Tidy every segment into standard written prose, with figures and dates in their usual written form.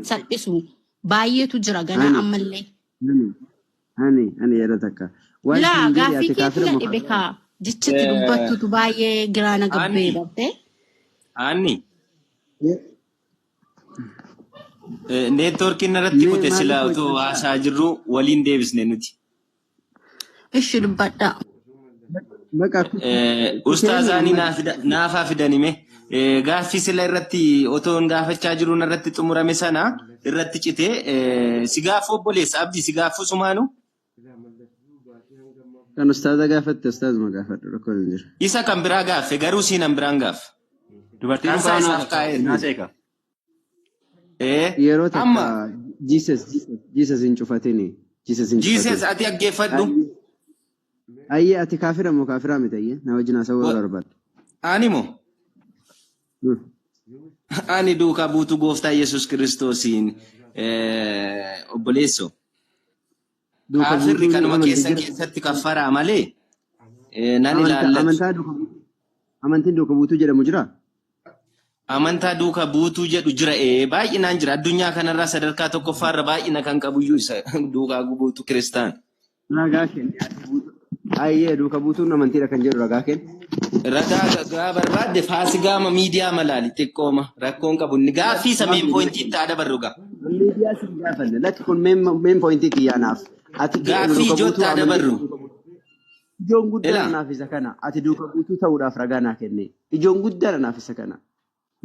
salphisu baay'eetu jira ganaa ammallee. Ani yeroo takka. Laa gaaffii keetu gadhe beekaa jechitti dubbattutu baay'ee giraana gabbee bartee. Ani neetworkiin irratti kute silaa utuu haasaa jirru waliin deebisne nuti. Ishi dubbadhaa. Ustaazaanii naafaa fidanime gaaffii sila irratti otoon gaafachaa jiruun irratti xumurame sana irratti citee si gaafu obboleessa abdii si gaafu sumaanu. Kan ustaaza gaafatte ustaazuma gaafadhu rakkoo hin jiru. Isa kan biraa gaaffe garuu siinan biraan gaaffe. Dubartiin baanaaf kaa'ee naaseeka. Yeroo takka Jesus hin cufatini. Jesus ati aggeeffadhu. Ayyee ati kaafira moo kaafira miti ayyee na wajjin haasawuu barbaadde. Ani moo? Ani duukaa buutuu gooftaa Yesuus Kiristoosiin obboleessoo. Kaafirri kanuma keessatti kaffaraa malee nan ilaallatu. Amantiin duukaa buutuu jedhamu jiraa? Amantaa duukaa buutuu jedhu jira baay'inaan jira addunyaa kanarraa sadarkaa tokkoffaarra baay'ina kan qabuyyuu isa duukaa buutuu kiristaan. Ragaa kenni ayyee duukaa buutuun amantiidha kan jedhu ragaa kenni. Ragaa barbaadde faasigaama miidiyaa malaali xiqqooma rakkoon qabu inni gaaffii sameen poointii itti aada barruga. Miidiyaa si gaafanne lakki kun meen poointii kiyyaanaaf. Gaaffii ijootti aada barru. Ijoon guddaa naaf isa kana ati duukaa buutuu ta'uudhaaf ragaa naa kenne ijoon guddaa naaf isa kana.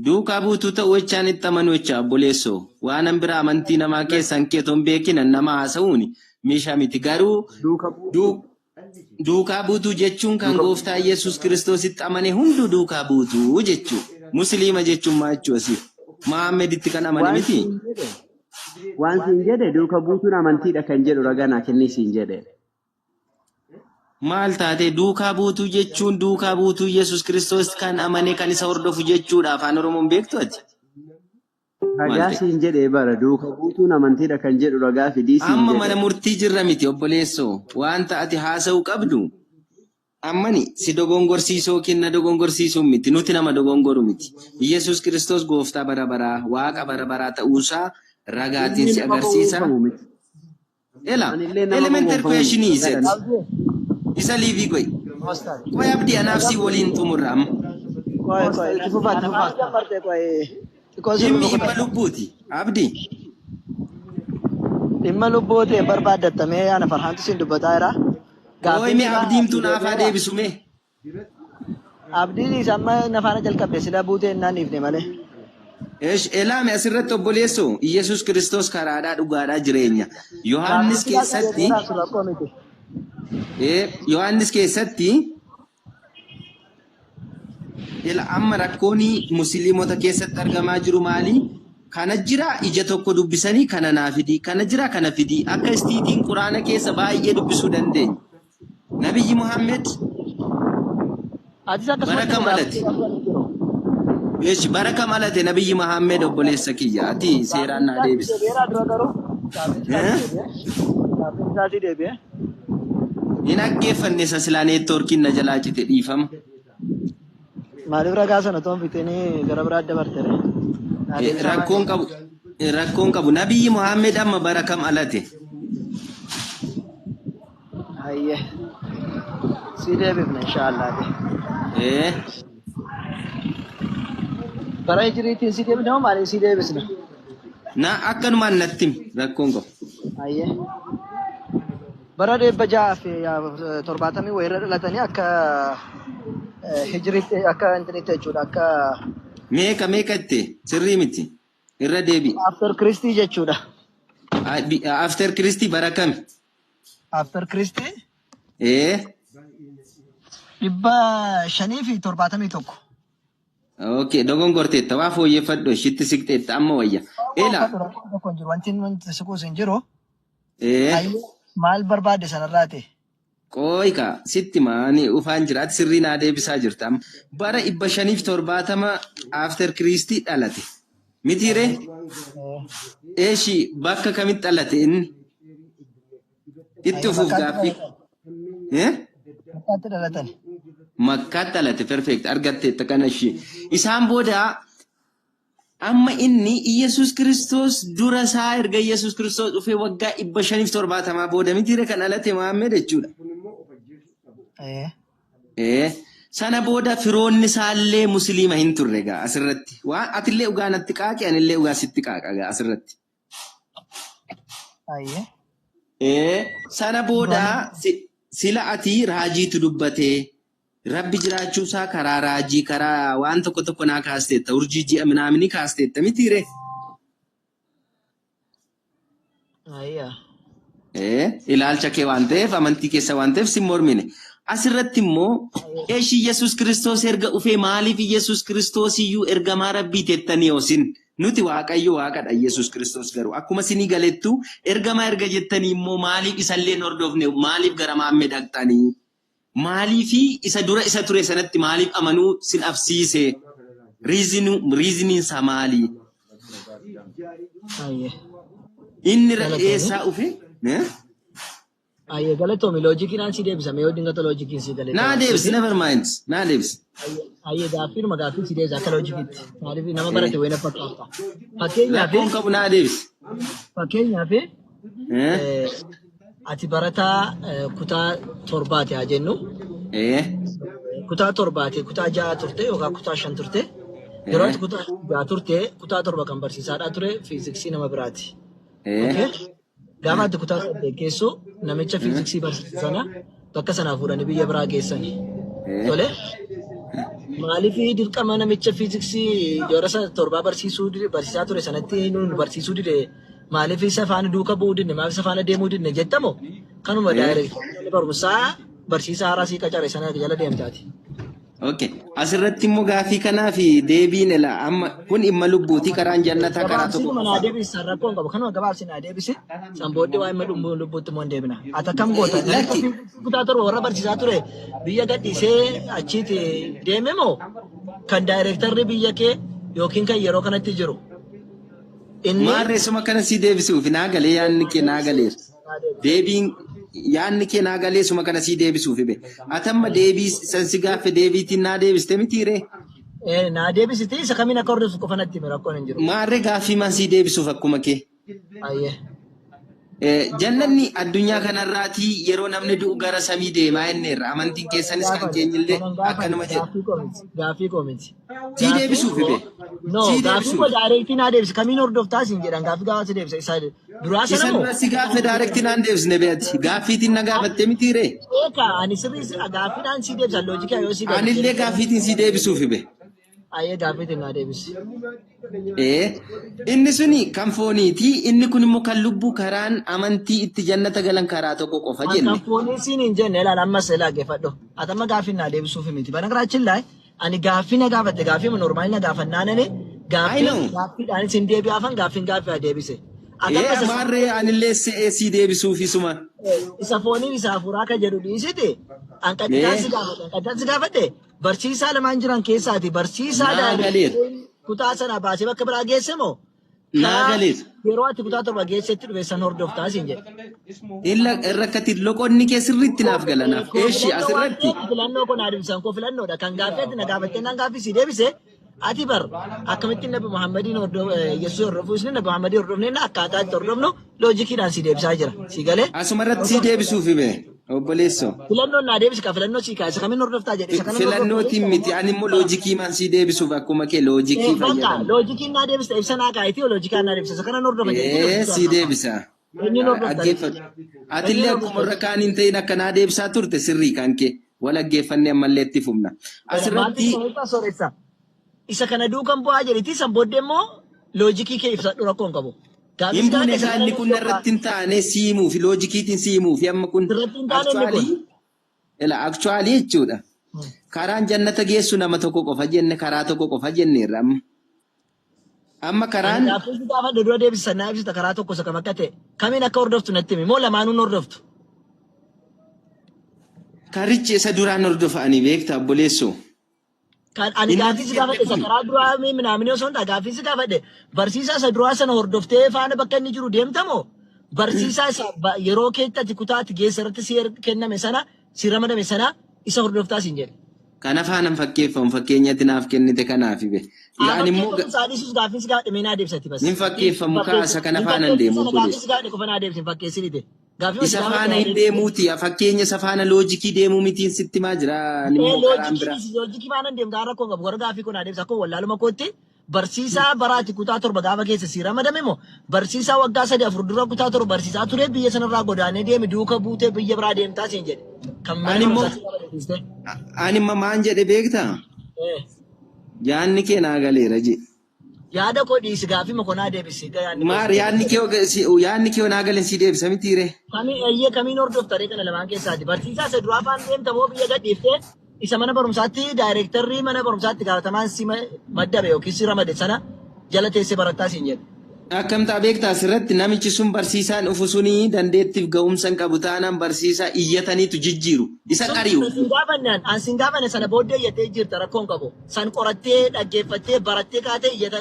Duukaa buutuu ta'uu jechaan itti amanu jecha obboleessoo waan biraa amantii namaa keessan keetoon beekinan nama haasa'uuni meeshaa miti garuu duukaa buutuu jechuun kan gooftaa Yesuus Kiristoositti amane hunduu duukaa buutuu jechuu musliima jechuun maa jechuu asii Muhammeditti kan amane miti. Waan siin jedhe duukaa buutuun amantiidha kan jedhu ragaa naa kennii siin jedhe. Maal taate duukaa buutuu jechuun duukaa buutuu Yesuus Kiristoos kan amane kan isa hordofu jechuudha afaan Oromoon beektu ati. Ragaa siin jedhee bara duukaa buutuun amantiidha kan jedhu ragaa fidii siin jedhe. Amma mana murtii jirra miti obboleessoo wanta ati haasa'uu qabdu ammani si dogongorsiisoo kenna dogongorsiisuu miti nuti nama dogongoru miti. Yesuus Kiristoos gooftaa bara baraa waaqa bara baraa ta'uusaa ragaatiin si agarsiisa. Elementary question is it? Isa liivi koy. Koy abdi anaafsi waliin xumurram. Dhimma lubbuuti. Abdi. Dhimma lubbuuti barbaaddattamee ana farhaantu siin dubbataa jira. Ooyime abdiimtu naafaa deebisume. Abdiin isa amma nafaana jalqabde sila buutee innaan dhiifne malee. Elaame asirratti obboleessoo Iyesuus Kiristoos karaadhaa dhugaadhaa jireenya. Yohaannis keessatti Yohaannis keessatti amma rakkooni musliimota keessatti argamaa jiru maali? Kana jira ija tokko dubbisanii kana naa fidi kana jira kana fidi akka istiitiin quraana keessa baay'ee dubbisuu dandeenya. Nabiyyi Muhammed baraka malate. Baraka malate Nabiyyi Muhammed obboleessa kiyya ati seeraan naa deebisa. Hin aggeeffanne isa silaa neetwoorkiin na jalaa cite dhiifama. Maaliif ragaa sana toon fitanii gara biraa dabartere? Rakkoon qabu Nabiyyi Muhammed amma bara kam alate? Ayyee si deebifna inshaallah. Bara hijriitiin si deebifna moo maaliif si deebisna? Na akkanumaan natti rakkoon qabu. Ayyee. Bara dhibba ja'a fi 70 wayirra dhalatanii akka hijriitti akka intinitti jechuudha akka meeqa itti sirrii miti irra deebi. After Christie jechuudha. After Christie bara kami? After Christie? 571. Okay, dogongorteetta waa fooyyeffadhu shitti siqteetta amma wayya. Wanti siquus hin jiru. Maal barbaadde sanarraati? Qoyka sitti maani ufaan jiraat sirrii naa deebisaa jirta. Bara 570 after Christie dhalate. Mitire? Eeshi bakka kamitti dhalate inni? Itti ufuuf gaaffii. Makkaatti dhalatan. Makkaatti dhalate perfect argatteetta kana ishee. Isaan booda amma inni Iyesus Kiristoos dura isaa erga Iyesus Kiristoos dhufee waggaa 570 booda mitiire kan dhalate Muhammed jechuudha. Sana booda firoonni isaallee musliima hin turre gaa asirratti. Waan atillee dhugaa natti qaaqi anillee dhugaa sitti qaaqa gaa asirratti. Sana booda sila ati raajiitu dubbatee Rabbi jiraachuusaa karaa raajii karaa waan tokko naa kaasteetta urjii ji'a minaamini kaasteetta mitiire. Ilaalcha kee waan ta'eef amantii keessa waan ta'eef si mormine. Asirratti immoo eeshi Yesus Kiristoos erga ufee maaliif Yesus Kiristoos iyyuu ergamaa Rabbii teettanii osin nuti waaqayyo waaqadha Yesus Kiristoos garuu akkuma sinii galettu ergamaa erga jettanii immoo maaliif isallee hordofne maaliif gara Muhammed dhaqxanii maaliif isa dura isa ture sanatti maaliif amanuu sin afsiise reasoning isaa maali inni eessaa ufe Aye, galatomi logic in ansi debisa me odinga to logic in si galatomi. Na debis never mind. Na debis. Aye gaafii magaafii si debisa akka logic itti. Maaliif nama barate wayna fakkaata. Fakkeenyaaf Kun qabu na debis. Fakkeenyaaf ati barataa kutaa torbaati haa jennu. Kutaa torbaati kutaa 6 turte yookaan kutaa 5 turte. Yeroo ati kutaa 6 turte kutaa torba kan barsiisaadhaa ture fiiziksii nama biraati. Okay? Gaafa ati kutaa 8 keessoo namicha fiiziksii barsiisana bakka sanaa fuudhanii biyya biraa geessanii. Tole maaliif dirqama namicha fiiziksii yeroo torbaa barsiisaa ture sanatti nuun barsiisuu dide maaliif isa faana duuka bu'uu didne maaliif isa faana deemuu didne jettamo kanuma daayireektii barumsaa barsiisaa haaraa sii qacarre sana jala deemtaati. Okay. Asirratti immoo gaafii kanaa fi deebiin ila amma kun imma lubbuutii karaan jannataa karaa tokko. Mana deebisi sarrakkoon qabu kanuma gabaabsi na deebisi sanbooddee waa imma lubbuutti immoo deebina. Ata kam goota kutaa torba warra barsiisaa ture biyya gadhiisee achiiti deeme moo kan daayireektarri biyya kee yookiin kan yeroo kanatti jiru. Maarreessuma kana si deebisuuf naa galee yaadni kee naa galeera. Deebiin yaanni kee naa galee suma kana si deebisuuf be. Atamma deebii sansi gaafe deebiitiin naa deebiste mitiire. Naa deebisite isa kamiin akka hordofu qofa natti hime rakkoon hin jiru. Maarree gaaffii maan si deebisuuf akkuma kee. Ayyee. Jannanni addunyaa kanarraatii yeroo namni du'u gara samii deemaa jenneerra amantiin keessanis kan keenyillee akkanuma jedhu. Gaafii koomiti. Si deebisuuf be. No, gaafii koo daayireektii naa deebise kamiin hordoftaas hin jedhan gaafii gaafa si deebise isa duraa sana moo. Isa si gaafe daayireektii naan deebisne beeti gaafiitiin na gaafattee mitiire. Ani sirrii gaafiidhaan si deebisan loojikaa yoo si deebise. Anillee gaafiitiin si deebisuuf be. Ayyee gaafiitiin naa deebise. Inni suni kan fooniiti inni kun immoo kan lubbuu karaan amantii itti jannata galan karaa tokko qofa jenne. Kan foonii siin hin jenne ilaala ammas laaggeeffadhu. Atama gaafii naa deebisuuf miti. Bana garaachiin laay ani gaafii na gaafatte gaafii normaali na gaafannaanani gaafiidhaan sin deebi'aafan gaafiin gaafii deebise. Maarree anillee si deebisuuf isuma. Isa fooniin isa hafuuraa kan jedhu dhiisite hanqaxitaan si gaafate barsiisaa lamaan jiran keessaati barsiisaa kutaa sana baasee bakka biraa geesse moo? Naagaleef. Yeroo ati kutaa torba geessetti dhufeessan hordoftaas hin jedhe. Rakkati loqonni kee sirriitti naaf galanaaf. Eeshi asirratti. Filannoo kun aadimsan koo filannoodha. Kan gaaffeetti na gaafattee naan gaaffii si deebise. Ati bar akkamittiin Nabi Muhammadiin Yesuus hordofu isni Nabi Muhammadii hordofnee akkaataa itti hordofnu loojikiidhaan si deebisaa jira. Si galee? Asumarratti si deebisuuf hime. Obboleessoo. Filannoon naa deebisi ka filannoo si kaasa kamiin hordoftaa jedhe. Filannootiin miti ani immoo loojikii maan si deebisuuf akkuma kee loojikii fayyadamu. Loojikiin naa deebisa ibsa naa kaayitii loojikaan naa deebisa kanan hordofa jedhe. Si deebisa. Aggeeffatu. Atillee akkuma irra kaan hin ta'in akka naa deebisaa turte sirrii kan kee wal aggeeffannee ammallee itti fufna. Asirratti. Isa kana duukan bu'aa jedhiti san booddee immoo loojikii kee ibsadhu rakkoon qabu. Himbuun isaa inni kun irratti hin taane siimuu fi loojikiitiin siimuu fi amma kun aktuaalii jechuudha. Karaan jannata geessu nama tokko qofa jenne karaa tokko qofa jenneerra amma. Amma karaan. Gaaffii gaafa dura deebisa naa ibsita karaa tokko isa kam akka ta'e kamiin akka hordoftu natti himi moo lamaanuun hordoftu. Karichi isa duraan hordofanii beekta obboleessoo. Kan ani gaaffii si gaafadhe isa karaa duraa minaamini osoo hin taane gaaffii si gaafadhe barsiisaa isa duraa sana hordoftee faana bakka inni jiru deemtamoo barsiisaa isa yeroo keetti ati kutaatti geessa irratti si kenname sana si ramadame sana isa hordoftaas hin jedhe. Kana faana fakkeeffamu fakkeenyatti naaf kennite kanaaf ibe. Ani immoo saadhisus gaaffiis gaadhe mee naa deebisatti bas. nin fakkeeffamu kaasa kana faana hin deemu Gaaffiis gaadhe qofa naa deebisin fakkeessinite. isa faana hin deemuuti fakkeenya isa faana loojikii deemuu mitiin sitti maa jira ani immoo karaan bira. Loojikii faana hin deemu gaara koo qabu gara gaaffii koo naa deebisa koo wallaaluma kootti. Barsiisaa baraati kutaa torba gaafa keessa si ramadame moo barsiisaa waggaa 3-4 dura kutaa torba barsiisaa ture biyya sanarraa godaanee deeme duuka buutee biyya biraa deemtaa siin jedhe. Ani maan jedhe beektaa? Yaanni kee naa galeera je. Yaada koo dhiisi gaaffii makonaa deebisi. Maar yaanni kee naa galen si deebisa mitiire. Kamiin hordoftaree kana lamaan keessaati barsiisaa isa duraa faan deemta moo biyya gadhiiftee isa mana barumsaatti daayirektarrii mana barumsaatti gaafatamaan si maddabe yookiin si ramade sana jala teessee barattaa siin jedhe. Akkamtaa beektaa asirratti namichi sun barsiisaan ufu sunii dandeettiif ga'umsa hin qabu taanaan barsiisaa iyyataniitu jijjiiru. Isa qari'u. Ansin gaafanne sana booddee iyyattee jirta rakkoon qabu. San qorattee dhaggeeffattee barattee kaatee iyyata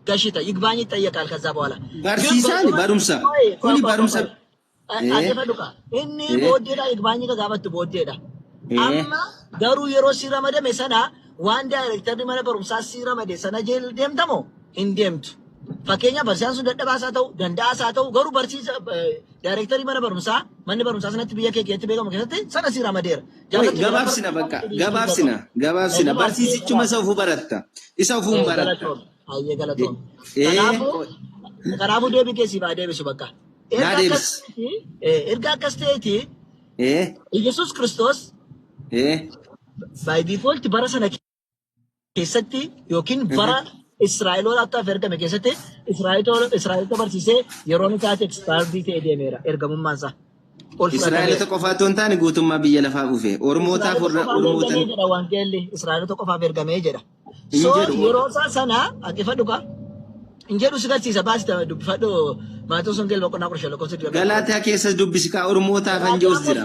gashita. Yigbaanyi xayyaqa alkazaa boola. Barsiisaan barumsa. Kuni barumsa. Inni booddeedha yigbaanyi ka gaafattu booddeedha. Amma garuu yeroo si ramadame sana waan daayirektarri mana barumsaa si ramade sana deemtamoo hin deemtu. Fakkeenya barsiisaan sun dadhabaasaa ta'u danda'aasaa ta'u garuu barsiisa daayirektarii mana barumsaa manni barumsaa sanatti biyya kee keessatti beekamu keessatti sana si ramadeera. Gabaabsina bakka gabaabsina barsiisichuma isa ufuu baratta isa ufuun baratta. Hayyee galatoom. Kanaafuu deebii keessii baa deebisu bakka. Erga akkas ta'eeti Yesuus Kiristoos by default bara sana keessatti yookiin bara Israa'eloota akka ergame keessatti Israa'eloota barsiisee yeroo inni taate expired ta'ee deemeera ergamummaan isaa. Israa'eloota qofaatu hin taane guutummaa biyya lafaa dhufe Oromootaaf Oromootaan. Wangeelli Israa'eloota qofaaf ergamee jedha. So yeroo sana dhaggeeffadhu kaa hin jedhu si garsiisa baasita dubbifadhu maatii sun gelma qonnaa qorshe lakkoofsa dura. Galaataa keessas dubbisi kaa Oromootaaf hin jiru jira.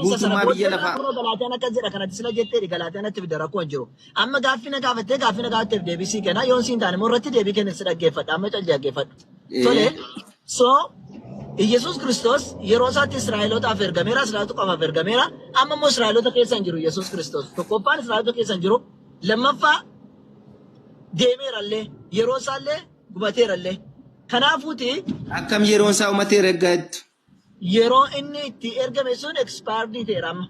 Guutummaa biyya lafaa. Galaataan akkas jedha kanatti sila jettee galaataan natti fida rakkoo hin jiru. Amma gaaffina gaafatteef deebisii kenna yoon siin taane morratti deebii kenna si dhaggeeffadha amma cal dhaggeeffadhu. Tole so Yesuus Kiristoos yeroo isaatti Israa'elootaaf ergameera Israa'eloota qofaaf ergameera amma immoo Israa'eloota keessa hin jiru Yesuus Kiristoos tokkoffaan Israa'eloota keessa hin jiru lammaffaa deemeerallee yeroo isaallee gubateerallee. Kanaafuuti akkam yeroo isaa uummatee ergaattu. Yeroo inni itti ergame sun expired ta'eera amma.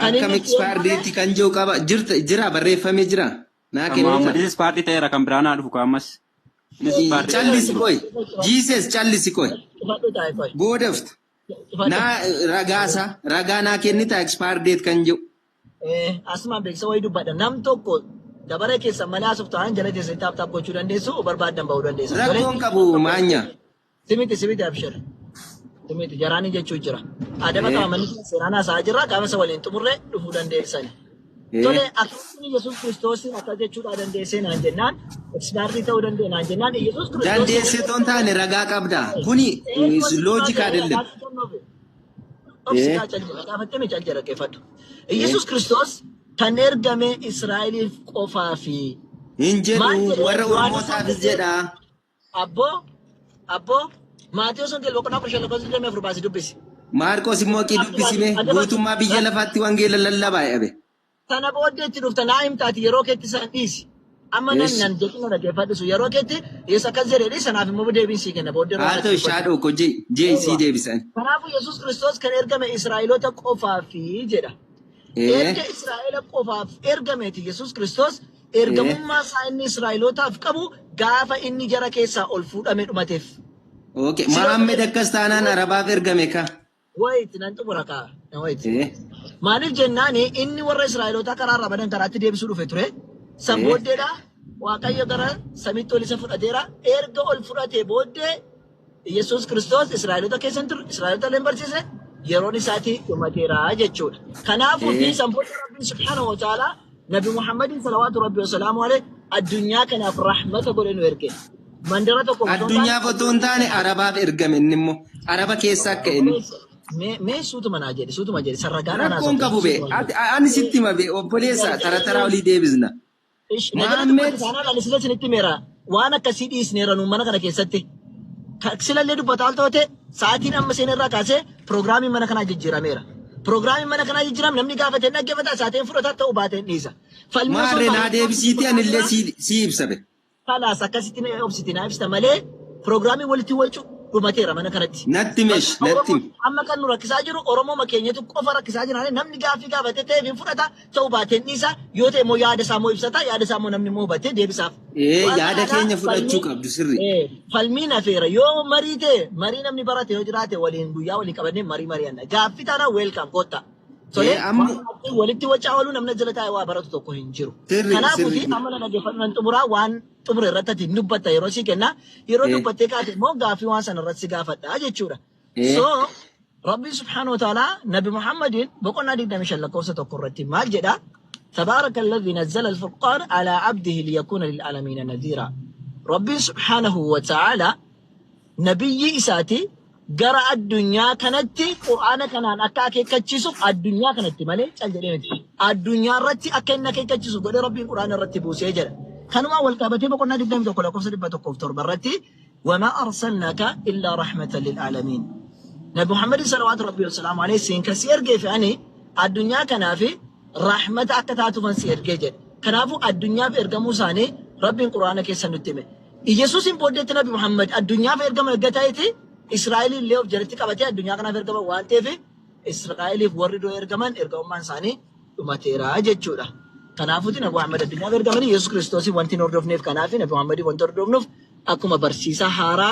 Akkam expired kan jiru qaba jira barreeffamee jira. Naa kennu. Muhammadis expired ta'eera kan biraan haa dhufu kaamas. Challisi koy. Jesus challisi koy. Boodaftu. Naa ragaa naa kennita expired date kan jiru. Asumaan beeksisa wayii dubbadha nam tokko. Dabaree keessa malee asuftu aan jala teessee taap gochuu dandeessu barbaadan bahuu dandeessa. Rakkoon qabu maanya. Simiti abshir. Simiti jaraanii jechuu jira. Adama qaamanii seeraan haasaa jirra gaafa isa waliin xumurree dhufuu dandeessan. Tole akkasumas Yesuus Kiristoosiin akka jechuudha dandeessee naan jennaan expired ta'uu danda'e naan jennaan Yesuus Kiristoos. Dandeessee toon taane ragaa qabda. Kuni loojikaa daldala. Gaafattee cal jira keeffadhu. Yesuus Kiristoos kan ergame Israa'eliif qofaa fi hin jedhu warra Oromootaafis jedha. Abboo Maatiyyoos wangeela boqonnaa 15 baasii dubbisi. Maarqos immoo qii dubbisime guutummaa biyya lafaatti wangeela lallabaa yabe. Sana booddee itti dhufta naa himtaati yeroo keetti san dhiisi. Amma nan jechuun dhaggeeffadhisu yeroo keetti eessa akkas jedhee sanaaf immoo deebiin sii kenna booddee. Haa ta'u shaadhoo ko jee sii deebisan. Kanaafuu Yesuus Kiristoos kan ergame Israa'eloota qofaa fi jedha. Erga Israa'el qofaaf ergameeti Yesuus Kiristoos ergamummaa isaa inni Israa'elootaaf qabu gaafa inni jara keessaa ol fuudhame dhumateef. Okay, Muhammed akkas taanaan Arabaaf ergame ka. Wayiti nan xumura kaa. Maaliif jennaan inni warra Israa'eloota karaa Rabadan karaatti deebisuu dhufe ture. San booddeedha Waaqayyo gara samiitti ol isa fudhateera. Erga ol fudhatee booddee Yesuus Kiristoos Israa'eloota keessan ture Israa'eloota illee barsiise. Yeroon isaati dhumateera jechuudha. Kanaafuu fi sanboota Rabbiin subhaanahu wa ta'ala Nabi Muhammadin salawaatu Rabbi wa salaamu alayhi addunyaa kanaaf rahmata godhe nu erge. Mandara tokko addunyaaf otoo hin taane Arabaaf ergame inni immoo Araba keessa akka inni. Mee suutuma naa jedhe suutuma jedhe sarragaan anaa rakkoon qabu bee ani sitti hima bee obboleessa taraa olii deebisna. Muhammed ani sila sinitti meera waan akkasii dhiisneera nu mana kana keessatti. Silallee dubbataa al ta'ote sa'aatiin amma seenerraa kaasee pirogiraamiin mana kanaa jijjiirameera. Programii mana kanaa jijjiiram namni gaafatee dhaggeeffata isaatiin fudhataa ta'uu baateen dhiisa. Maarree naa deebisiitii anillee si ibsabe. Kalaas akkasitti obsitii naa ibsita malee programii walitti wachuu dhumateera mana kanatti. Natti meesh natti. Amma kan nu rakkisaa jiru Oromoo makeenyatu qofa rakkisaa jira namni gaaffii gaafatee ta'eef fudhata ta'uu baateen dhiisa yoo ta'e immoo yaada isaa immoo ibsata yaada isaa immoo namni immoo hubatee deebisaaf. Yaada keenya fudhachuu qabdu sirri. Falmiin hafeera yoo marii ta'e marii namni barate yoo jiraate waliin guyyaa waliin qabannee marii anna gaaffii taana welcome goota. Solee walitti wachaa oolu namni jala taa'ee waa baratu tokko hin jiru. Kanaafuuti amma na dhaggeeffannaan xumuraa waan xumure irratti dubbatta yeroo si kenna yeroo dubbattee kaate immoo gaaffii waan sana irratti si gaafadha jechuudha. So Rabbi subhanahu wa ta'ala Nabi Muhammadin boqonnaa 25 lakkoofsa tokko irratti maal jedha? تبارك الذي نزل الفرقان على عبده ليكون للعالمين نذيرا. ربي سبحانه وتعالى نبي إساتي قرأ الدنيا كانت قرآن كانان أكاكي كتشيسو الدنيا كانت مالي الدنيا رتي أكينا كي كتشيسو قد ربي القرآن رتبو سيجر كانوا أول كابتي بقولنا دبنا تقول لكم سلبة كفتور برتي وما أرسلناك إلا رحمة للعالمين. نبي محمد صلوات ربي والسلام عليه سين كسير كيف يعني الدنيا كان في رحمة أكتاتو من سير كيجر كنافو الدنيا في إرجمو ساني ربي القرآن كيسن نتمه. يسوع سيمبودت نبي محمد الدنيا في إرجم الجتايتي إسرائيل اللي هو جرتي كبتي الدنيا كنا في إرجم وانتي في إسرائيل في وردو إرجمان إرجمان ساني وما تيرا جتشورا كنافو تنا نبي محمد الدنيا في إرجمني يسوع كريستوس وانتي نوردوف نيف كنافي نبي محمد وانتي نوردوف نوف أكو برسيسا هارا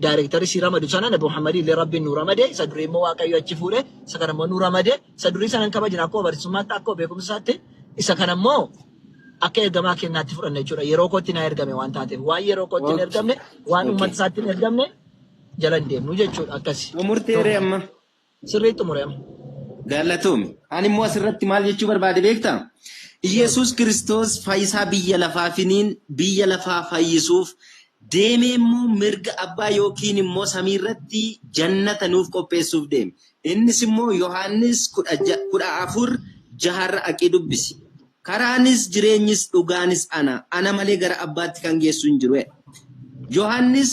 دايركتور سيرا مدوسانا نبي محمد اللي ربي نورا مده سدري مو واقعي أشوفه سكان مو نورا مده سدري سان كبا جناكو برسومات أكو بيكم ساتة سكان مو أكيد جماعة كنا تفرق نجورا يروكوتي نيرجمه وانتاته واي يروكوتي نيرجمه وان أمت ساتة نيرجمه jalan deem nu jechuun akkasi. Murteeree amma. Sirriitti muree amma. Galatoome. Ani immoo asirratti maal jechuu barbaade beektaa? Iyesuus Kiristoos fayyisaa biyya lafaafiniin biyya lafaa fayyisuuf deemee immoo mirga abbaa yookiin immoo samiirratti jannata nuuf qopheessuuf deeme. Innis immoo Yohaannis 14:6 aqee dubbisi. Karaanis jireenyis dhugaanis ana malee gara abbaatti kan geessu hin jiru. Yohaannis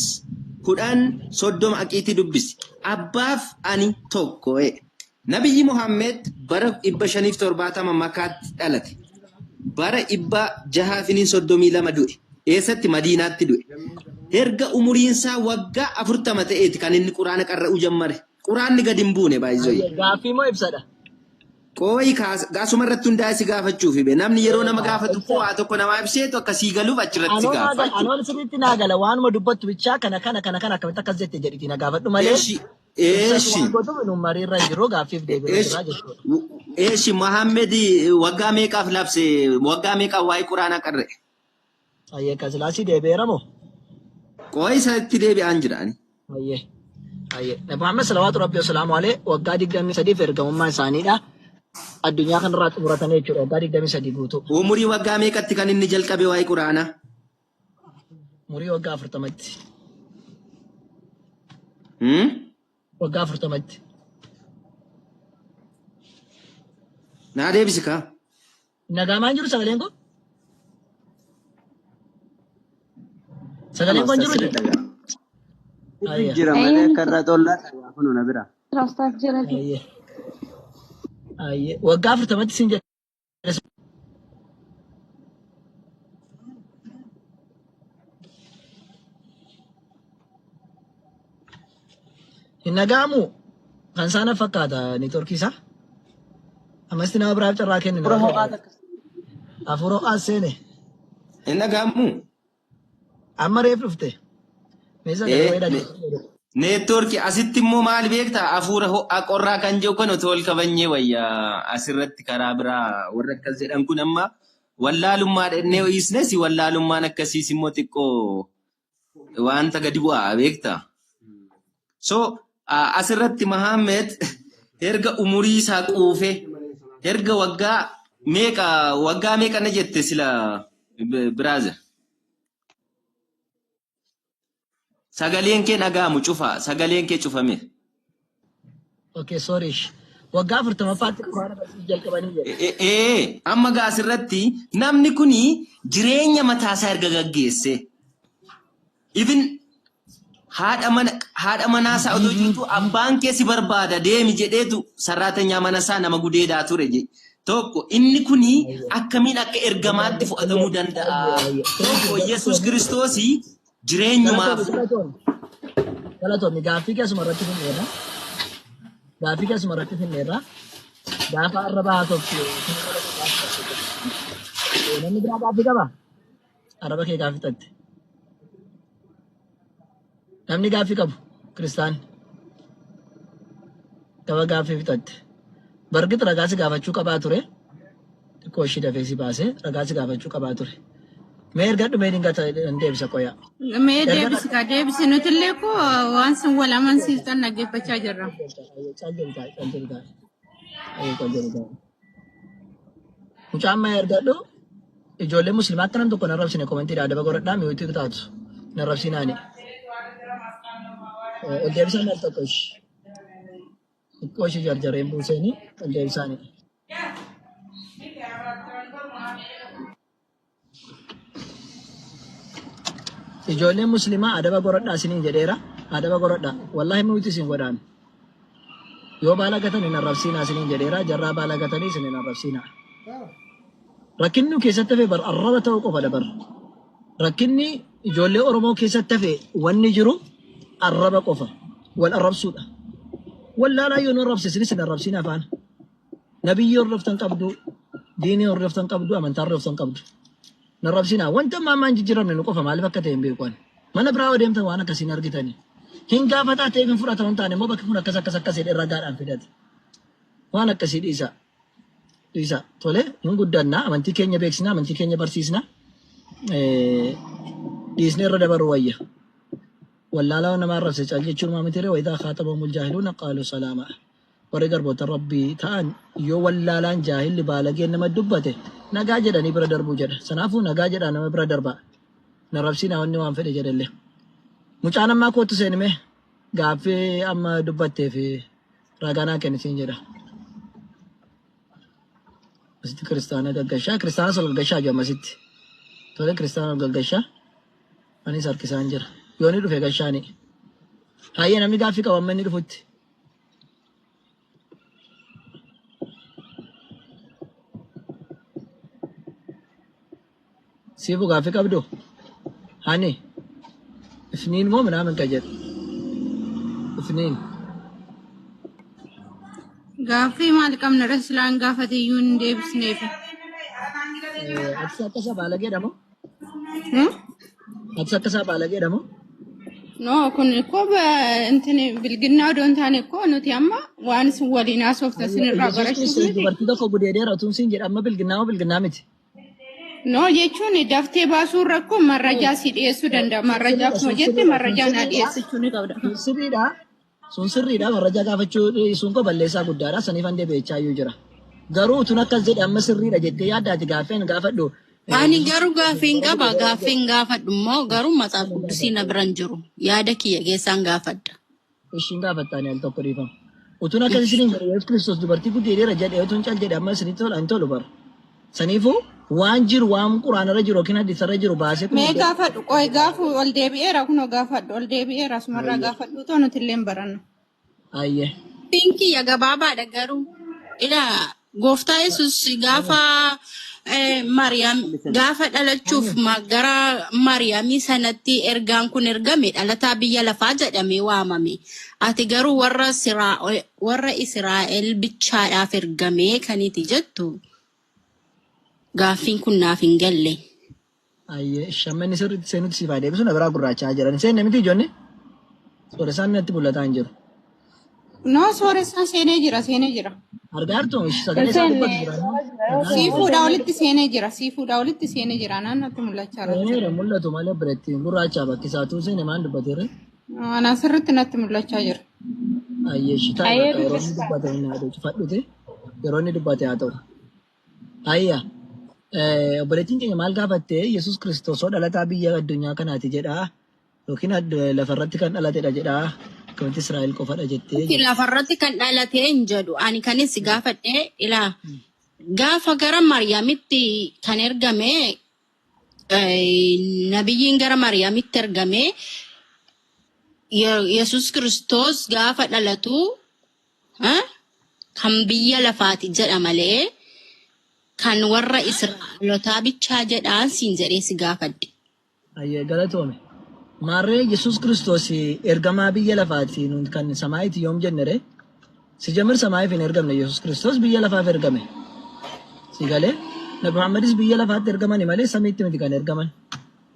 10:30 aqiitii dubbisi. Abbaaf ani tokko. Nabiyyi Muhammad bara 570 Makaatti dhalate. Bara 632 du'e. Eessatti Madiinaatti du'e. Erga umuriinsaa waggaa 40 ta'eeti kan inni quraana qara'uu jalqabe. Quraanni gadi hin buune baay'ee. Gaaffii moo ibsadha? Qooyi gaasuma irratti hundaa'e si gaafachuuf namni yeroo nama gaafatu waa tokko namaa ibseetu akkasii galuuf achirratti si gaafata. Anoon sirriitti naa gala waanuma dubbattu bichaa kana akkamitti akkas jette jedhiti na gaafadhu malee. Eeshi. Mariirra jiru gaaffiif deebi'ee jira jechuudha. Eeshi Muhammed waggaa meeqaaf labse waggaa meeqaaf waa'ee quraanaa qarre? Ayyee kasilaasii deebi'eera moo? Qooyi isatti deebi'aan jiraani. Ayyee. Nabi Muhammad salawaatu rabbi wasalaamu alayhi waggaa 23 ergamummaa isaaniidha. Addunyaa kanarraa xumuratanii jechuudha waggaa 23 guutuu. Umurii waggaa meeqatti kan inni jalqabe waa'ee quraanaa? Umurii waggaa 40tti. Waggaa 40tti. Naa deebisi kaa. Nagaamaan jiru sagaleen kun? Sagaleen kun jiru jedha. Jira malee karra tollaa kun na bira. Ayyee waggaa 40tti siin jedha. Hin nagaamu kan sana fakkaata neetworkii isaa. Ammas nama biraaf carraa kennu. Afur ho'aa seene. Hin nagaamu. Amma reef dhufte. Neetworkii asitti immoo maal beektaa afuura ho'aa qorraa kan jiru kan otoo ol kabanyee wayyaa asirratti karaa biraa warra akkas jedhan kun amma wallaalummaa dhennee ho'isnes wallaalummaan akkasiis immoo xiqqoo wanta gadi bu'aa beektaa. So asirratti Muhammad erga umurii isaa quufee erga waggaa meeqa na jette sila brother. Sagaleen kee nagaamu cufa sagaleen kee cufame. Okay, sorry. Waggaa 40ffaatti quraana barsiisuu jalqabanii jedhe. Amma asirratti namni kuni jireenya mataasaa erga gaggeesse. Even haadha manaasaa oduu jirtu abbaan keessi barbaada deemi jedheetu sarraatanya manasaa nama gudeedaa ture je. Tokko inni kuni akkamiin akka ergamaatti fudhatamuu danda'a. Tokko Yesuus Kiristoosii jireenyumaaf. Galatoonni gaaffii keessuma irratti finneerra. Gaaffii keessuma irratti finneerra. Gaafa arra bahaa tokko. Namni biraa gaaffii qaba? Araba kee gaaffii xatte. Namni gaaffii qabu Kiristaan. Gaba gaaffii fixatte. Bargit ragaasi gaafachuu qabaa ture. Xiqqoo ishii dafee si baasee ragaasi gaafachuu qabaa ture. Mee ergadhu mee dingata deebisa qoyaa. Mee deebisi nuti illee ko waan sin wal amansiistan dhaggeeffachaa jirra. Mucaan mee ergadhu ijoollee musliimaa akka nam tokko narrabsine komantiidhaa adaba godhadhaa mi'uutii taatu narrabsinaani. Deebisaan maal tokko ishii. Xiqqoo ishii jarjareen buuseenii deebisaanii. Ijoolleen musliimaa adaba godhadhaa isiniin jedheera. Adaba godhadhaa. Wallahi mi'uutii isin godhaan. Yoo baala gatan hin arrabsiinaa isiniin jedheera. Jarraa baala gatanii isin hin arrabsiinaa. Rakkinni keessatti hafe bar arraba ta'uu qofa dabar. Rakkinni ijoollee Oromoo keessatti hafe wanni jiru arraba qofa. Wal arrabsuudha. Wallaalaa yoo nu arrabse isinis hin arrabsiinaa faana. Nabiyyi hordoftan qabdu, diinii hordoftan qabdu, amantaa hordoftan qabdu. Narrabsiinaa wanta maamaan jijjiiramne nu qofa maaliif akka ta'e hin beeku. Mana biraa deemtan waan akkasiin argitani. Hin gaafataa ta'eef hin fudhatamu taane immoo bakki kun akkas jedhee ragaadhaan fidate. Waan akkasii dhiisa. Dhiisa. Tole hin guddannaa amantii keenya beeksisnaa amantii keenya barsiisnaa. Dhiisnee irra dabaruu wayya. Wallaalaa nama arrabse caal jechuun maamitiiree wayitaa khaatabamul jaahiluuna qaaluu salaamaa. Warri garboota rabbii ta'an yoo wallaalaan jaahilli baalageen nama dubbate nagaa jedhanii bira darbuu jedha. Sanaafuu nagaa jedhaa nama bira darbaa. Narrabsiinaa wanni waan fedhe jedhallee. Mucaan ammaa kootu seenime gaaffii amma dubbattee fi raganaa kennisiin jedha. Asitti kiristaana gaggashaa. Kiristaana sol gaggashaa jiru ammasitti. Tole kiristaana ol gaggashaa. Anis harkisaan jira. Yoo ni dhufe gashaani. Hayyee namni gaaffii qaba amma inni dhufutti. Siifu gaaffii qabdu? Hani? Ifniin moo minaamin ka jedhu? Ifniin. Gaaffii maal qabna rasilaan gaafate iyyuu hin deebisneef. Ati akkasaa baalageedha moo? Ati akkasaa baalageedha moo? No, kun ko intini bilginaa doon taane ko nuti amma waan isin waliin haasoftan sinirraa barachuuf. Dubartii tokko gudeedeera utuun siin jedha amma bilginaa miti. No jechuun daftee baasuun rakkoo marrajaa si dhiyeessuu danda'a. Marrajaa akkuma jette marrajaa naa dhiyeessachuu ni qabda. Sirriidha. Sun sirriidha. Marrajaa gaafachuu sun ko balleessaa guddaadha. Saniif handee beechaa iyyuu jira. Garuu tun akkas jedhe amma sirriidha jettee yaaddaati gaaffeen gaafadhu. Ani garuu gaaffiin qaba. Gaaffiin gaafadhu immoo garuu matsaaf guddisii na biran jiru. Yaada kiyya keessaan gaafadha. Ishiin gaafattaani al tokko dhiifama. Utuun akkas isiniin gara Yesuus Kiristoos dubartii gudeedeera jedhee utuun cal jedhe amma isinitti tola hin tolu bara. Saniifuu waan jiru waan quraanarra jiru yookiin hadiisarra jiru baasee kun. Mee gaafadhu qoy gaafu ol deebi'eera kunoo gaafadhu ol deebi'eera asumarraa gaafadhu too nuti illee baranna. Ayyee. Finkiyya gabaabaadha garuu. Ilaa gooftaa Yesuus gaafa Mariyaam gaafa dhalachuuf gara Mariyaamii sanatti ergaan kun ergame dhalataa biyya lafaa jedhamee waamame. Ati garuu warra Israa'el bichaadhaaf ergamee kaniiti jettu. Gaaffiin kun naaf hin galle. Ayyee shammanni sirriitti seenutti si fayyadee bisu na biraa gurraachaa jiran. Seenne miti ijoollee? Sooressaan natti mul'ataa hin jiru. No, sooressaan seenee jira. Argaartuu sagalee isaa dubbatu jira. Siifuudhaa olitti seenee jira. Naannootti mul'achaa jira. Mul'atu malee biratti gurraachaa bakki isaatu seene maan dubbateerre? Anaan sirriitti natti mul'achaa jira. Ayyee shitaa yeroo inni dubbate inni haadhu cufadhute yeroo inni dubbate haa ta'u. Ayyaa. Obboleettiin keenya maal gaafattee Yesuus Kiristoos dhalataa biyya addunyaa kanaati jedhaa yookiin lafarratti kan dhalatedha jedhaa akkamitti Israa'el qofadha jettee. Lafarratti kan dhalatee hin jedhu ani kanis gaafadhee ilaa gaafa gara Mariyaamitti kan ergame nabiyyiin gara Mariyaamitti ergame Yesus Kiristoos gaafa dhalatu kan biyya lafaati jedha malee kan warra Israa'elotaa bichaa jedhaan siin jedhee si gaafadhe. Ayyee galatoome. Maarree Yesus Kiristoos ergamaa biyya lafaati nuti kan samaayitti yoom jennere si jamir samaayiif hin ergamne Yesus Kiristoos biyya lafaaf ergame. Si galee Nabi Muhammadis biyya lafaatti ergamani malee samiitti miti kan ergaman.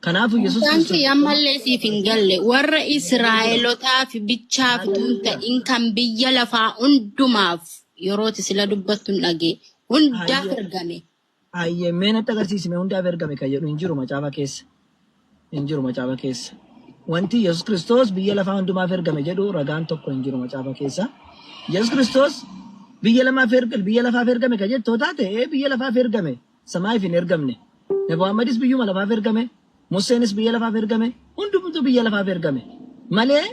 Kanaafu Yesus Kiristoos Wanti ammallee siif hin galle warra Israa'elotaa fi bichaaf tunta in kan biyya lafaa hundumaaf yerooti sila dubbattuun dhagee hundaaf ergame. Ayyee meenatti agarsiisime hundaaf ergame kan jedhu hin jiru macaafa keessa. Hin jiru macaafa keessa. Wanti Yesus Kiristoos biyya lafaa hundumaaf ergame jedhu ragaan tokko hin jiru macaafa keessa. Yesus Kiristoos biyya lafaaf ergame kan jettu taate biyya lafaaf ergame samaayiif hin ergamne. Nabi Muhammadis biyyuma lafaaf ergame. Museenis biyya lafaaf ergame. Hundumtu biyya lafaaf ergame. Malee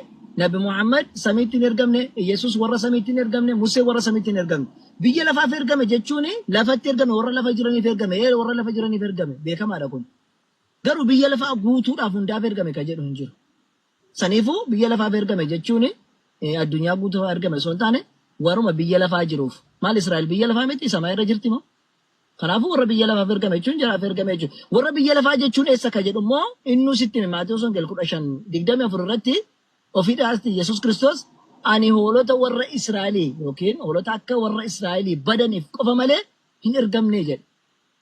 Nabi Muhammad samiitti hin ergamne, Yesus warra samiitti hin ergamne, Musee warra samiitti hin ergamne. Biyya lafaaf ergame jechuun lafatti ergame warra lafa jiraniif ergame, warra lafa jiraniif ergame. Beekamaadha kun. Garuu biyya lafaa guutuudhaaf hundaaf ergame kan jedhu hin jiru. Saniifuu biyya lafaaf ergame jechuun addunyaa guutuudhaaf ergame osoo hin taane waruma biyya lafaa jiruuf. Maal Israa'el biyya lafaa miti samaa irra jirti moo? Kanaafuu warra biyya lafaaf ergame jechuun jiraaf ergame jechuudha. Warra biyya lafaa jechuun eessa ka jedhu immoo inni sitti Maatewos Wongel 15:24 irratti ofiidhaasti Yesus Kiristoos ani hoolota warra Israa'elii yookiin hoolota akka warra Israa'elii badaniif qofa malee hin ergamne jedhe.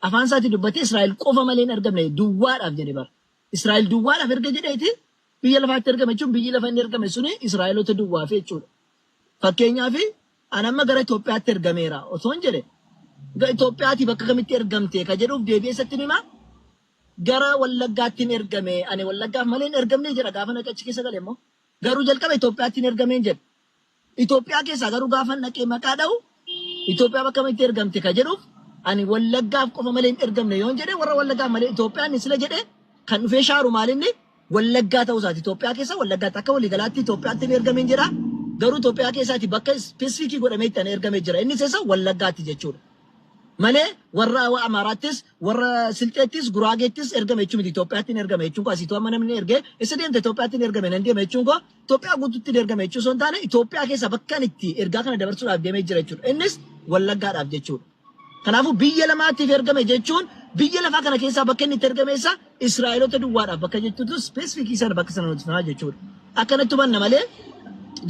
Afaan isaatii dubbatee Israa'el qofa malee hin ergamne duwwaadhaaf jedhe bara. Israa'el duwwaadhaaf erga jedheeti biyya lafaatti ergame jechuun biyyi lafa inni ergame suni Israa'eloota duwwaaf jechuudha. Fakkeenyaaf ani amma gara Itoophiyaatti ergameera osoo hin jedhe Itoophiyaatti bakka kamitti ergamte ka jedhuuf deebi'ee isatti hima gara Wallaggaatti hin ergame ani Wallaggaaf malee hin ergamne jedha gaafa naqachi keessa gale immoo garuu jalqaba Itoophiyaatti hin ergamne jedha. Itoophiyaa keessaa garuu gaafa naqee maqaa dha'u Itoophiyaa bakka kamitti ergamte ka jedhuuf ani Wallaggaaf qofa malee hin ergamne yoo jedhe warra Wallaggaaf malee Itoophiyaan sila jedhe kan dhufee shaaru maalinni Wallaggaa ta'uu isaati. Itoophiyaa keessa Wallaggaatti akka waliigalaatti Itoophiyaatti hin ergamne jedha. Garuu Itoophiyaa keessaatti bakka spesifikii godhamee itti ergamee jira. Inni keessa Wallaggaatti jechuudha. Malee warra Amaaraattis warra Silxeettis Guraageettis ergame jechuun miti Itoophiyaatti hin ergame jechuun ko asiitu amma namni ergee isa deemte Itoophiyaatti hin ergame nan deeme jechuun ko Itoophiyaa guutuutti hin ergame jechuun osoo hin taane Itoophiyaa keessa bakka itti ergaa kana dabarsuudhaaf deemee jira jechuudha. Innis Wallaggaadhaaf jechuudha. Kanaafuu biyya lamaatiif ergame jechuun biyya lafaa kana keessaa bakka inni itti ergame isa Israa'eloota duwwaadhaaf bakka jettutu spesifikii sana bakka sana nuti fana jechuudha. Akkanatti hubanna malee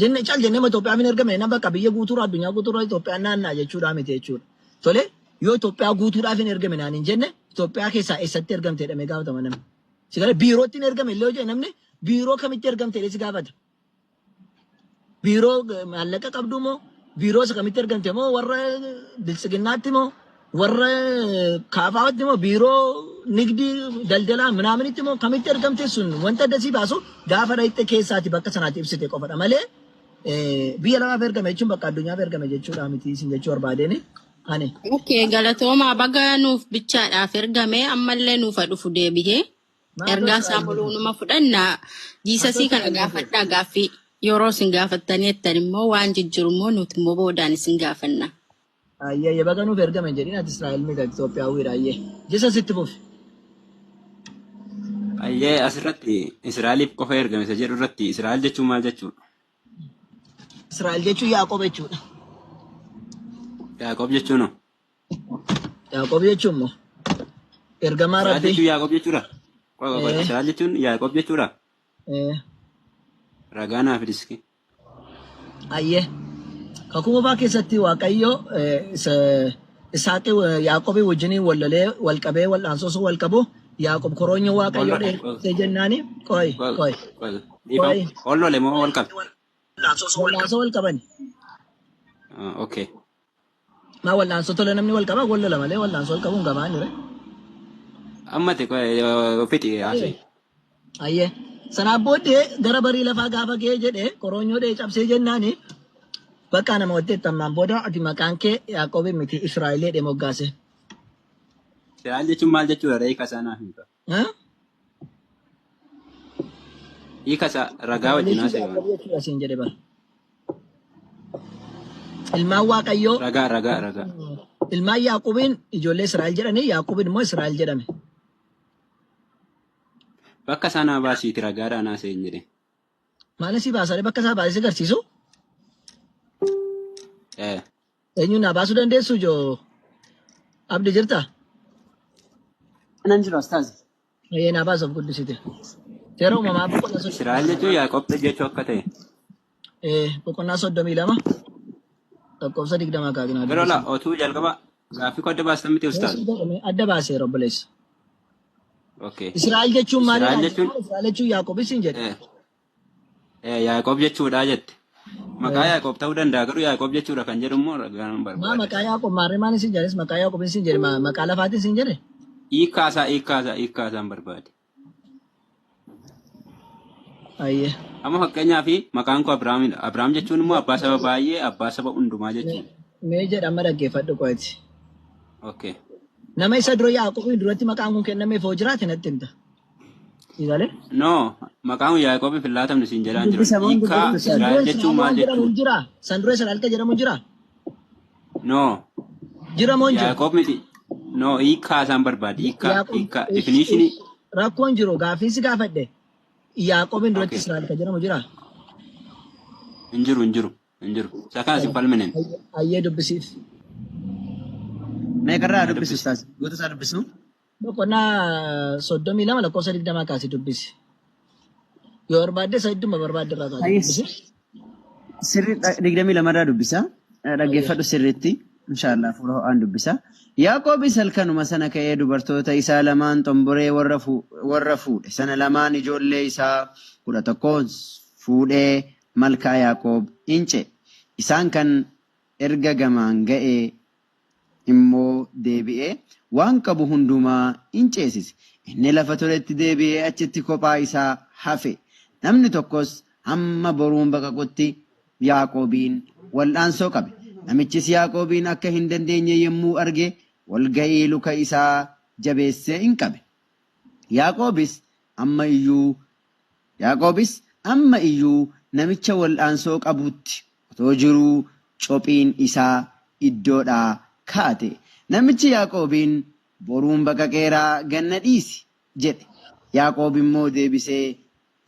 jenne Itoophiyaaf hin ergame nama bakka biyya guutuura addunyaa guutuura Itoophiyaan naannaa jechuudha miti jechuudha. Tole yoo Itoophiyaa guutuudhaaf hin ergame naan hin jenne Itoophiyaa keessaa eessatti ergamte jedhamee gaafatama namni. Si gara biirootti hin ergame illee hojii namni biiroo kamitti ergamte jedhee si gaafata. Biiroo maallaqa qabdu moo biiroo isa kamitti ergamte moo warra bilchiginnaatti moo warra kaafaatti moo biiroo nigdii daldalaa minaaminitti moo kamitti ergamte sun wanta addasii baasu gaafa dhaqxe keessaati bakka sanaatti ibsite qofadha malee biyya lamaaf ergame jechuun bakka addunyaaf ergame jechuudha miti isin jechuu barbaadeeni. Okay, galatooma baga nuuf bichaadhaaf ergame ammallee nuuf dhufu deebi'ee ergaa isaa mul'uunuma fudhannaa jiisasii kana gaafadhaa gaaffii yeroo isin gaafattanii jettan immoo waan jijjiiru immoo nuti immoo boodaan isin gaafanna. Ayyee baga nuuf ergame jedhin ati Israa'el miti Itoophiyaa wiidha ayyee jiisasitti fufi. Ayyee asirratti Israa'eliif qofa ergame isa jedhu irratti Israa'el jechuun maal jechuudha? Israa'el jechuun Yaaqoob jechuudha. Yaaqoob jechuun hoo? Yaaqoob jechuun moo? Ergamaa Rabbii. Israa'el jechuun Yaaqoob jechuudha? Israa'el jechuun Yaaqoob jechuudha? Ragaa naaf dhiiski. Ayyee. Kakuu moofaa keessatti Waaqayyo Isaaqii Yaaqoobii wajjiniin wal qabee wal'aansoo sun wal qabu Yaaqoob koroonyoo Waaqayyo dheessee jennaani qoy. Ollole moo wal qabe? Wal'aansoo wal qabani. Okay. Ma wal'aansoo tola namni wal qaba wallola malee wal'aansoo wal qabuun gamaan jira. Ammate fiti haasee. Ayyee. Sanaaf booddee gara barii lafaa gaafa ga'ee jedhee koroonyoo dhee cabsee jennaani bakka nama wajjin ammaan booda ati maqaan kee Yaaqoobii miti Israa'elee dhee moggaase. Israa'el jechuun maal jechuudha hiika isaa naaf himta. Hiika isaa ragaa wajjin haasee. Asiin jedhe bara. Ilmaan Waaqayyoo. Ragaa. Ilmaan Yaaqoobiin ijoollee Israa'el jedhanii Yaaqoobiin immoo Israa'el jedhame. Bakka sanaa baasiiti ragaadhaan haasee hin jedhe. Maaliif si baasanii bakka isaa baasee agarsiisu? Eh. Eenyuun na baasuu dandeessu joo abdii jirta? Nan jiru astaazi. Na baasuuf guddisite. Seera uumamaa boqonnaa Israa'el jechuun Yaaqoob jechuu akka ta'e. boqonnaa 32 lakkoofsa 20 kaatina. Garuu la otuu jalqaba gaaffii koo adda baastan miti ustaas. Adda baasee robboleessa. Okay. Israa'el jechuun maali? Israa'el jechuun Israa'el jechuun Yaaqoobis hin jedhe. Yaaqoob jechuudha jette. Maqaa Yaaqoob ta'uu danda'a garuu Yaaqoob jechuudha kan jedhu immoo ragaan barbaada. Maqaa Yaaqoob maarree maanis hin jedhes maqaa Yaaqoobis hin jedhe maqaa lafaatis hin jedhe. Hiikkaasaan barbaade. Ayyee. Amma fakkeenyaaf maqaan koo Abiraamidha. Abiraam jechuun immoo abbaa saba baay'ee abbaa saba hundumaa jechuudha. Mee jedhama dhaggeeffadhu qo'eeti. Okay. Nama isa dura Yaaqoobiin duratti maqaan kun kennameef hoo jiraate natti himta. Ilaale? No, maqaan Yaaqoobiif hin laatamne siin jedhaan jiru. Hiikkaa Israa'el jechuun maal jechuudha? San dura Israa'el jedhamu jira? No. Jira moo hin jiru? Yaaqoob miti. No, hiikkaa isaan barbaade. Hiikkaa definitionii. Rakkoon jiru gaaffii si gaafadhe. Yaaqoobiin duratti Israa'el jedhamu jira? Hin jiru. Isa kanas hin falminen. Ayyee dubbisiif. Meeqarraa dubbisu ustaas? Goota isaa dubbisu? Boqonnaa 32 lakkoofsa 20 kaasee dubbisi. Yoo barbaadde isa hedduma barbaadde irraa kaasee. Sirri 22 irraa dubbisa. Dhaggeeffadhu sirriitti. Inshaallah fuula ho'aan dubbisa. Yaaqoobis halkanuma sana ka'ee dubartoota isaa lamaan xomboree warra fuudhe. Sana lamaan ijoollee isaa 11 fuudhee malkaa Yaaqoob ince. Isaan kan erga gamaan ga'ee immoo deebi'ee waan qabu hundumaa inceesise. Inni lafa turetti deebi'ee achitti kophaa isaa hafe. Namni tokkos hamma boruun baqaqutti Yaaqoobiin wal'aansoo qabe. Namichis Yaaqoobiin akka hin dandeenye yommuu arge walga'ii luka isaa jabeessee hin qabe. Yaaqoobis amma iyyuu namicha wal'aansoo qabutti otoo jiruu cophiin isaa iddoodhaa kaate. Namichi Yaaqoobiin boruun baqaqeeraa ganna dhiisi jedhe. Yaaqoob immoo deebisee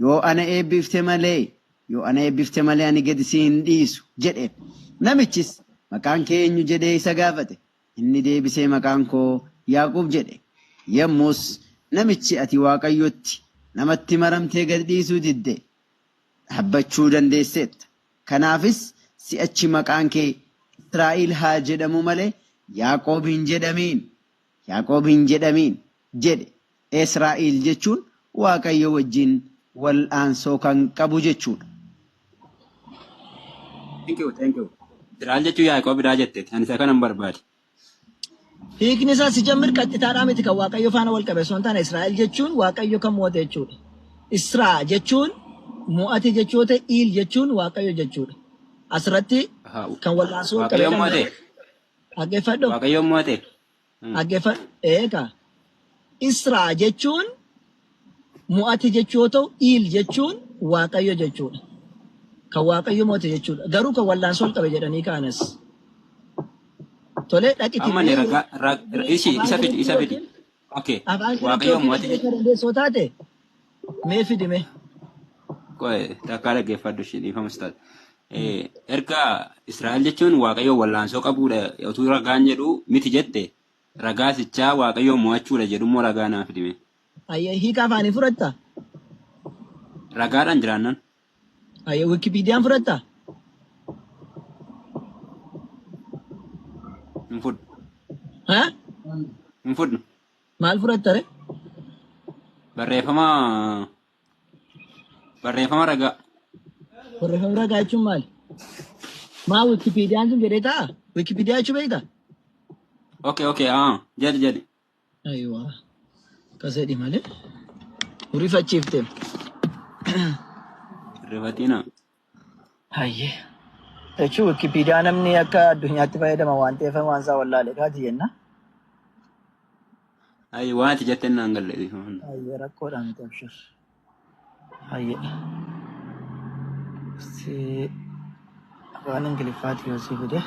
yoo ana eebbifte malee ani gadi si hin dhiisu jedhe. Namichis maqaan kee eenyu jedhee isa gaafate. Inni deebisee maqaan koo Yaaqoob jedhe. Yommus namichi ati Waaqayyotti namatti maramtee gad dhiisuu didde dhabbachuu dandeesseetta. Kanaafis si'achi maqaan kee Israa'el haa jedhamu malee Yaaqoob hin jedhamiin jedhe. Israa'el jechuun Waaqayyo wajjin wal'aansoo kan qabu jechuudha. Thank you. Israa'el jechuun Yaaqoobidhaa jette. Ani isa kanan barbaade. Hiikni isaa si jammir qaxxitaadhaa miti kan Waaqayyo faana wal qabe sun taana Israa'el jechuun Waaqayyo kan mo'ate jechuudha. Israa jechuun mo'ate jechoota il jechuun Waaqayyo jechuudha. Asirratti kan wal'aansoo qabe. Dhaggeeffadhu. Waaqayyo mo'ate. Dhaggeeffadhu. Eegaa. Israa jechuun mo'ate jechuu yoo ta'u il jechuun Waaqayyo jechuudha. Kan Waaqayyo mo'ate jechuudha. Garuu kan wal'aansoo qabe jedhanii kaanas. Tole dhaqiti. Amma ni isa fidi. Okay. Waaqayyo mo'ate jechuudha. Taate mee fidime. Qoe takkaa dhaggeeffadhu ishee dhiifamas taate. Erga Israa'el jechuun Waaqayyo wal'aansoo qabuudha utuu ragaan jedhu miti jette ragaasichaa Waaqayyo mo'achuudha jedhummoo ragaa naaf fidime. Ayyee hiika afaanii fudhatta? Ragaadhaan jiraannan. Ayyee Wikipiidiyaan fudhatta? Hin fudhu. Haa? Hin fudhu. Maal fudhatta re? Barreeffama ragaa. Barreeffama ragaa jechuun maali? Maa Wikipiidiyaan sun jedhee ta'a? Wikipiidiyaa jechuu beektaa? Okay. Jadi. Ayiwa. Kasedhi malee. Rifachiifte. Rifatina. Hayyee. Jechuun Wikipiidiyaa namni akka addunyaatti fayyadama waan ta'eef waan isaa wallaalee kaati jenna. Ayi waan ati jettee naan galle. Hayyee rakkoodhaan miti abshir. Hayyee. Si afaan Ingiliffaatti yoo si fide.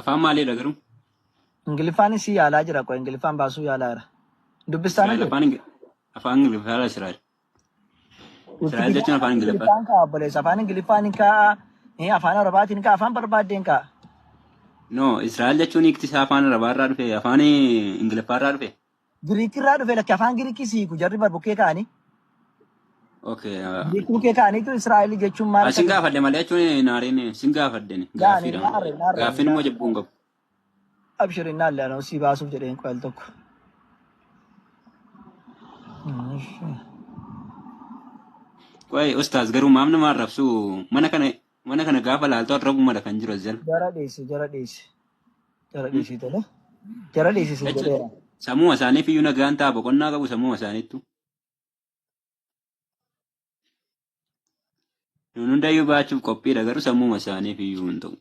Afaan maaliidha garuu? Ingiliffaan si yaalaa jira qoy Ingiliffaan baasuu yaalaa jira. Dubbistaan Israa'el afaan Ingiliffaa Israa'el. Israa'el jechuun afaan Ingiliffaa. Ingiliffaan kaa obboleessa afaan Ingiliffaan kaa afaan Arabaatiin kaa afaan barbaaddeen kaa. No, Israa'el jechuun iktisaa afaan Arabaarraa dhufe afaan Ingiliffaarraa dhufe. Giriikirraa dhufe lakki afaan Giriikii siiku jarri barbukkee kaanii. Okay. Bukkee kaaniitu Israa'el jechuun maal? Asin gaafadde malee jechuun naariin sin gaafadde gaaffiidha. Gaaffiin immoo jabbuun qabu. Abshirin naalle anoo si baasuuf jedheen qoyal tokko. Qoy ustaas garuu maam nama arrabsu mana kana gaafa laaltu arrabumadha kan jiru as jala. Jara dheesse tole. Jara dheesse sin jedheera. Sammuu isaaniif iyyuu nagaan ta'a boqonnaa qabu sammuu isaaniittu. Nun hundayyuu baachuuf qophiidha garuu sammuu isaaniif iyyuu hin ta'u.